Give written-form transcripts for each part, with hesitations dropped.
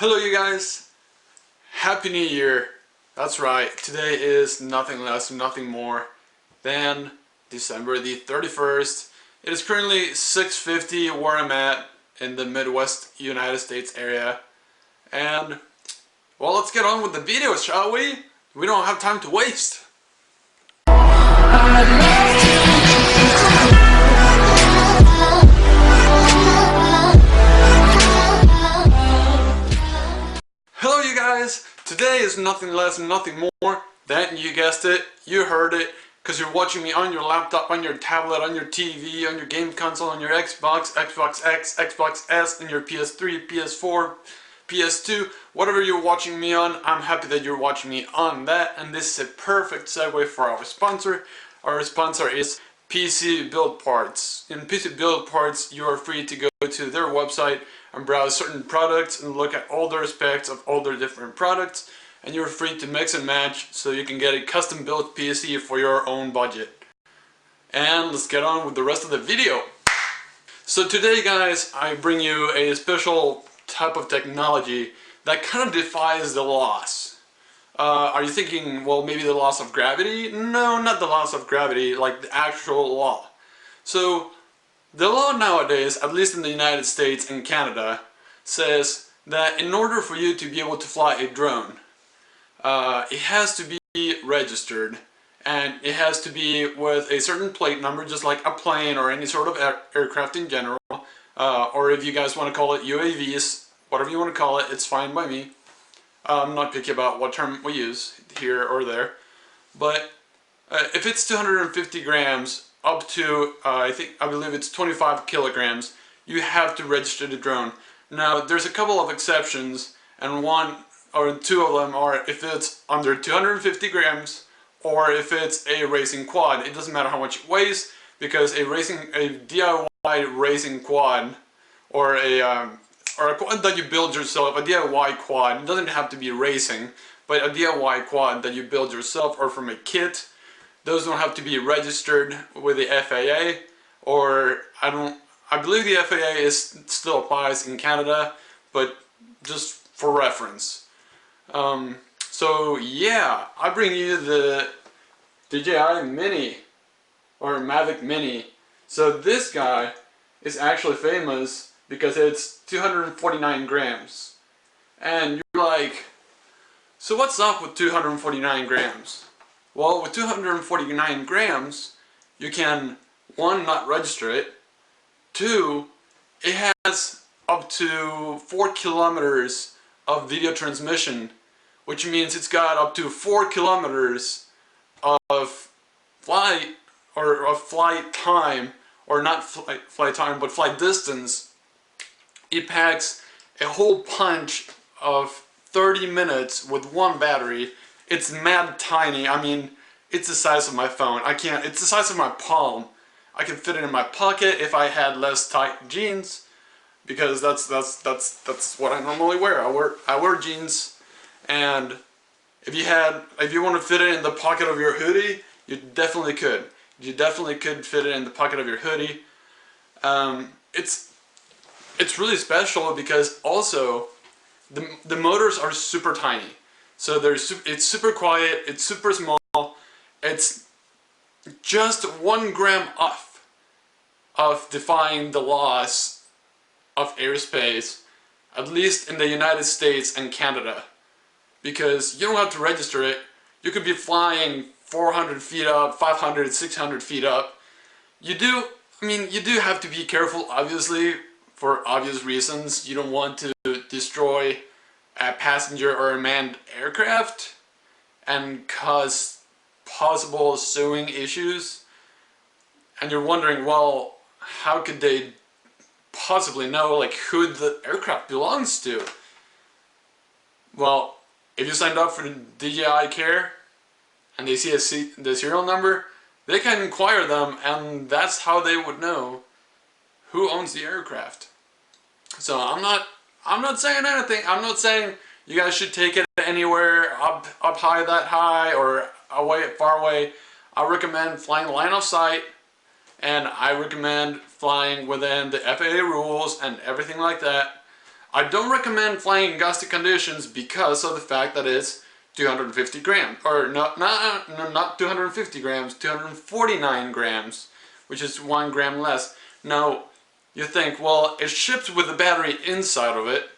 Hello you guys, Happy New Year. That's right, today is nothing less, nothing more than December the 31st. It is currently 6:50 where I'm at in the Midwest United States area. And, well, let's get on with the video, shall we? We don't have time to waste. Hello you guys, today is nothing less and nothing more than, you guessed it, you heard it, because you're watching me on your laptop, on your tablet, on your TV, on your game console, on your Xbox, Xbox X, Xbox S, and your PS3, PS4, PS2, whatever you're watching me on. I'm happy that you're watching me on that, and this is a perfect segue for our sponsor. Our sponsor is PC Build Parts. In PC Build Parts, you are free to go to their website and browse certain products and look at all the specs of all their different products, and you're free to mix and match so you can get a custom built PC for your own budget. And let's get on with the rest of the video. So today, guys, I bring you a special type of technology that kind of defies the laws. Are you thinking, well, maybe the laws of gravity? No, not the laws of gravity, like the actual law. So the law nowadays, at least in the United States and Canada, says that in order for you to be able to fly a drone, it has to be registered, and it has to be with a certain plate number, just like a plane or any sort of aircraft in general, or if you guys want to call it UAVs, whatever you want to call it, it's fine by me. I'm not picky about what term we use here or there, but if it's 250 grams up to, I believe it's 25 kilograms, you have to register the drone. Now, there's a couple of exceptions, and one or two of them are if it's under 250 grams or if it's a racing quad. It doesn't matter how much it weighs, because a DIY racing quad or a quad that you build yourself, a DIY quad, it doesn't have to be racing, but a DIY quad that you build yourself or from a kit, those don't have to be registered with the FAA, or I believe the FAA still applies in Canada, but just for reference. So yeah, I bring you the DJI Mini, or Mavic Mini. So this guy is actually famous because it's 249 grams. And you're like, so what's up with 249 grams? Well, with 249 grams, you can, one, not register it, two, it has up to 4 kilometers of video transmission, which means it's got up to 4 kilometers of flight, or of flight time, or not flight time, but flight distance. It packs a whole punch of 30 minutes with one battery. It's mad tiny. I mean, it's the size of my phone. It's the size of my palm. I can fit it in my pocket if I had less tight jeans, because that's what I normally wear. I wear jeans, and if you want to fit it in the pocket of your hoodie, you definitely could. You definitely could fit it in the pocket of your hoodie. It's really special because also the motors are super tiny. So it's super quiet, it's super small, it's just 1 gram off of defying the laws of airspace, at least in the United States and Canada. Because you don't have to register it. You could be flying 400 feet up, 500, 600 feet up. You do have to be careful, obviously, for obvious reasons. You don't want to destroy a passenger or a manned aircraft and cause possible suing issues. And you're wondering, well, how could they possibly know, like, who the aircraft belongs to? Well, if you signed up for the DJI Care and they see the serial number, they can inquire them, and that's how they would know who owns the aircraft. So I'm not saying anything. I'm not saying you guys should take it anywhere up high, that high, or away, far away. I recommend flying line of sight, and I recommend flying within the FAA rules and everything like that. I don't recommend flying in gusty conditions because of the fact that it's 250 grams, or not 250 grams, 249 grams, which is 1 gram less. Now, you think, well, it ships with the battery inside of it.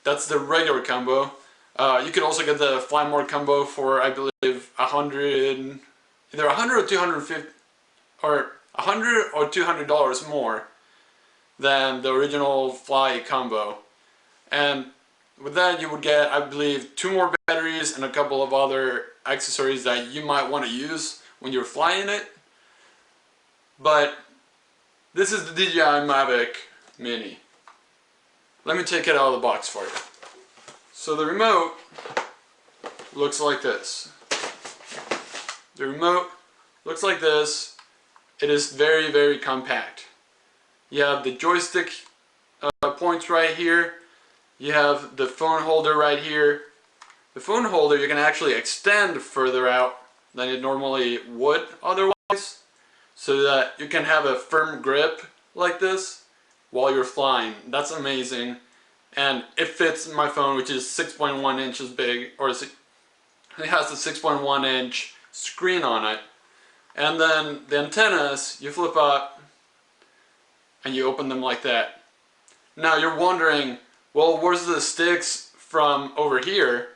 That's the regular combo. You could also get the Fly More combo for, I believe, 100, either 100 or 250, or 100 or $200 more than the original Fly combo. And with that, you would get, I believe, 2 more batteries and a couple of other accessories that you might want to use when you're flying it. But this is the DJI Mavic Mini. Let me take it out of the box for you. So the remote looks like this. The remote looks like this. It is very, very compact. You have the joystick points right here. You have the phone holder right here. The phone holder you can actually extend further out than it normally would otherwise, so that you can have a firm grip like this while you're flying. That's amazing. And it fits my phone, which is 6.1 inches big, or it has the 6.1 inch screen on it. And then the antennas, you flip up and you open them like that. Now you're wondering, well, where's the sticks from over here?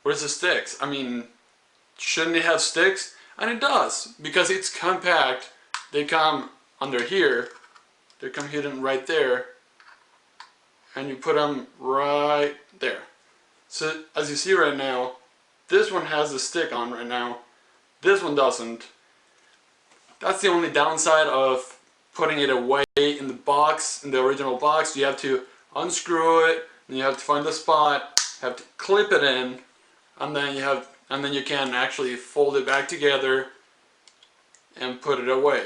Where's the sticks? I mean, shouldn't it have sticks? And it does, because it's compact. They come under here. They come hidden right there. And you put them right there. So as you see right now, this one has a stick on right now. This one doesn't. That's the only downside of putting it away in the box, in the original box. You have to unscrew it, and you have to find the spot, have to clip it in, and then you can actually fold it back together and put it away.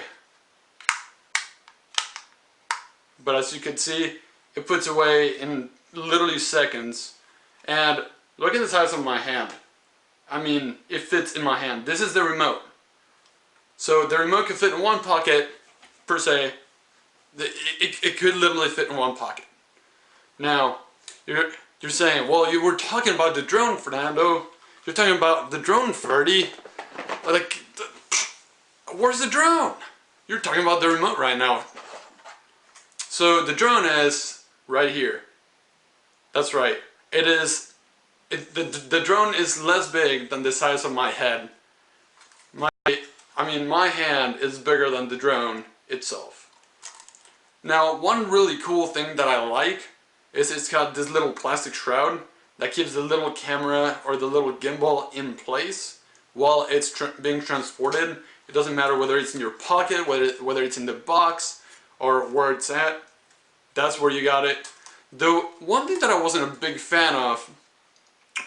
But as you can see, it puts away in literally seconds. And look at the size of my hand. I mean, it fits in my hand. This is the remote. So the remote can fit in one pocket, per se. It could literally fit in one pocket. Now, you're saying, well, you were talking about the drone, Fernando. You're talking about the drone, Ferdy. Like, where's the drone? You're talking about the remote right now. So the drone is right here. That's right. The drone is less big than the size of my head. My hand is bigger than the drone itself. Now, one really cool thing that I like is it's got this little plastic shroud that keeps the little camera or the little gimbal in place while it's being transported. It doesn't matter whether it's in your pocket, whether it's in the box, or where it's at. That's where you got it. Though one thing that I wasn't a big fan of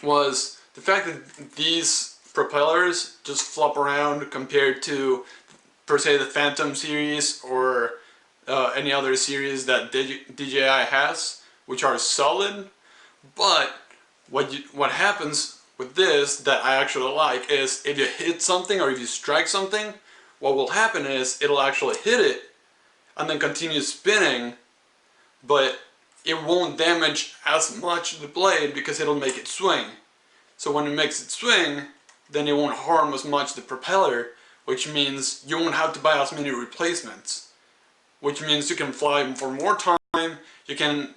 was the fact that these propellers just flop around compared to, per se, the Phantom series or any other series that DJI has, which are solid. But what happens with this that I actually like is if you hit something or if you strike something, what will happen is it'll actually hit it and then continue spinning, but it won't damage as much the blade because it'll make it swing. So when it makes it swing, then it won't harm as much the propeller, which means you won't have to buy as many replacements. Which means you can fly for more time, you can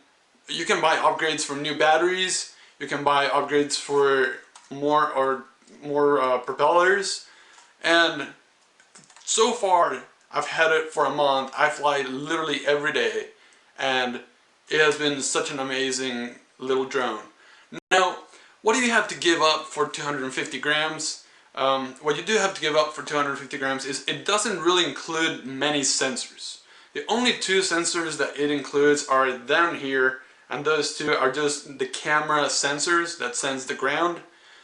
buy upgrades for new batteries, you can buy upgrades for more propellers, and so far I've had it for a month. I fly literally every day, and it has been such an amazing little drone. Now, what do you have to give up for 250 grams? What you do have to give up for 250 grams is it doesn't really include many sensors. The only 2 sensors that it includes are down here, and those 2 are just the camera sensors that sense the ground,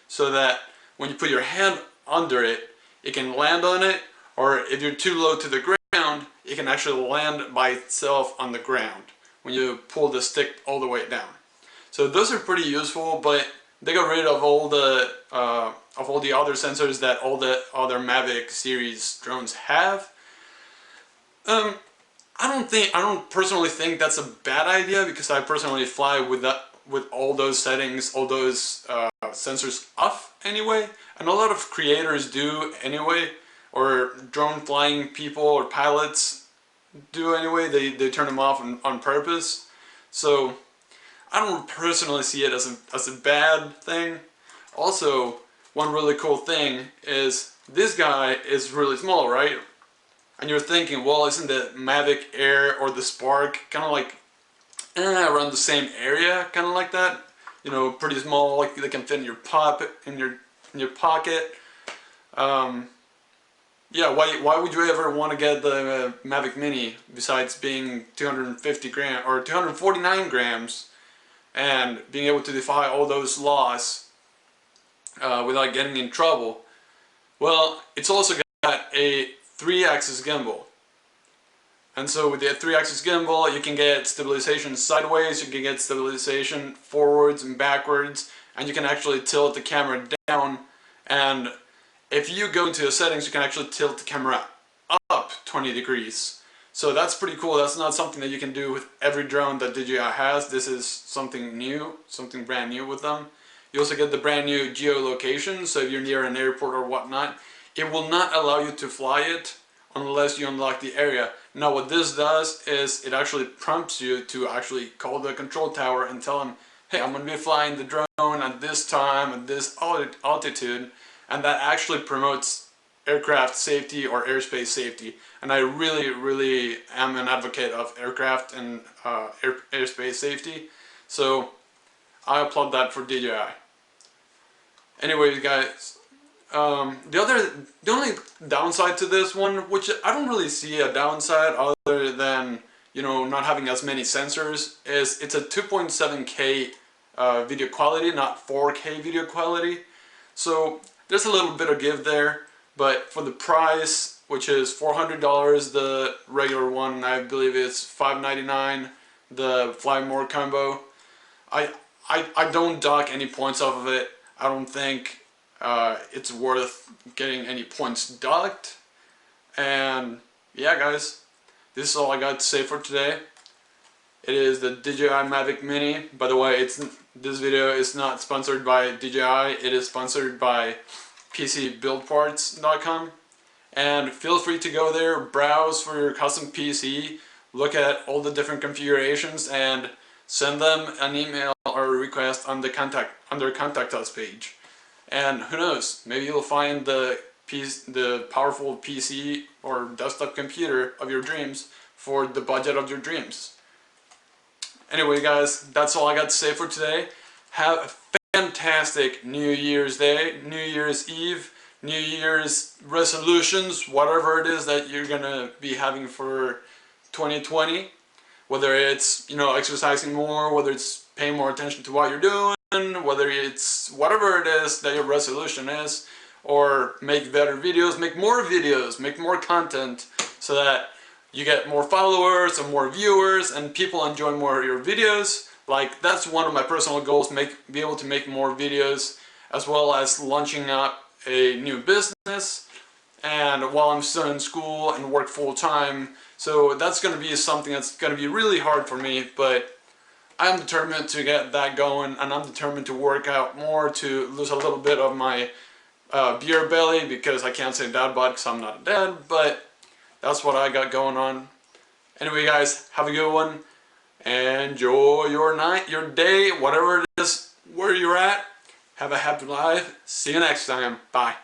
so that when you put your hand under it, it can land on it, or if you're too low to the ground, it can actually land by itself on the ground when you pull the stick all the way down. So those are pretty useful, but they got rid of all the other sensors that all the other Mavic series drones have. I don't personally think that's a bad idea, because I personally fly with all those settings, all those sensors off anyway, and a lot of creators do anyway, or drone flying people or pilots do anyway. They turn them off on purpose. So I don't personally see it as a bad thing. Also, one really cool thing is this guy is really small, right? And you're thinking, well, isn't the Mavic Air or the Spark kind of like around the same area, kind of like that? You know, pretty small, like they can fit in your in your pocket. Yeah, why would you ever want to get the Mavic Mini besides being 250 grams or 249 grams and being able to defy all those laws without getting in trouble? Well, it's also got a 3-axis gimbal. And so with the 3-axis gimbal, you can get stabilization sideways, you can get stabilization forwards and backwards, and you can actually tilt the camera down. And if you go into the settings, you can actually tilt the camera up 20 degrees. So that's pretty cool. That's not something that you can do with every drone that DJI has. This is something new, something brand new with them. You also get the brand new geolocation, so if you're near an airport or whatnot, it will not allow you to fly it unless you unlock the area. Now what this does is it actually prompts you to actually call the control tower and tell them, hey, I'm going to be flying the drone at this time, at this altitude, and that actually promotes aircraft safety or airspace safety. And I really am an advocate of aircraft and airspace safety. So I applaud that for DJI. Anyways, guys, the only downside to this one, which I don't really see a downside other than, you know, not having as many sensors, is it's a 2.7K video quality, not 4K video quality. So there's a little bit of give there, but for the price, which is $400, the regular one, I believe it's $599, the Fly More combo, I don't dock any points off of it. I don't think it's worth getting any points docked. And yeah, guys, this is all I got to say for today. It is the DJI Mavic Mini. By the way, this video is not sponsored by DJI. It is sponsored by PCBuildParts.com. And feel free to go there, browse for your custom PC, look at all the different configurations, and send them an email or a request on the contact us page. And who knows, maybe you'll find the powerful PC or desktop computer of your dreams for the budget of your dreams. Anyway, guys, that's all I got to say for today. Have a fantastic New Year's Day, New Year's Eve, New Year's resolutions, whatever it is that you're gonna be having for 2020. Whether it's, you know, exercising more, whether it's paying more attention to what you're doing, whether it's whatever it is that your resolution is, or make better videos, make more content so that you get more followers and more viewers and people enjoy more of your videos. Like, that's one of my personal goals, be able to make more videos, as well as launching up a new business, and while I'm still in school and work full-time. So that's going to be something that's going to be really hard for me, but I'm determined to get that going, and I'm determined to work out more to lose a little bit of my beer belly, because I can't say dad bod because I'm not a dad, but that's what I got going on. Anyway, guys, have a good one. Enjoy your night, your day, whatever it is, where you're at. Have a happy life. See you next time. Bye.